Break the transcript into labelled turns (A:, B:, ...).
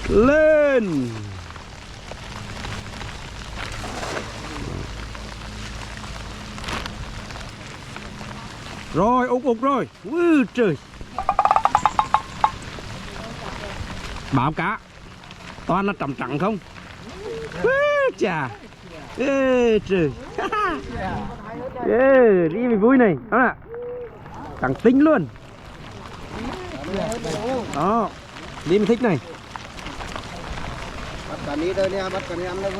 A: Lên. Rồi, ục rồi. Trời. Báo cá. Toàn là trầm trắng không? Chà. Ê trời. Ê, đi mình vui này. Đó nè. Trắng tinh luôn. Đó. Đi mình thích này.
B: Bắt cả ní đây nha, bắt cả ní ăn đâu.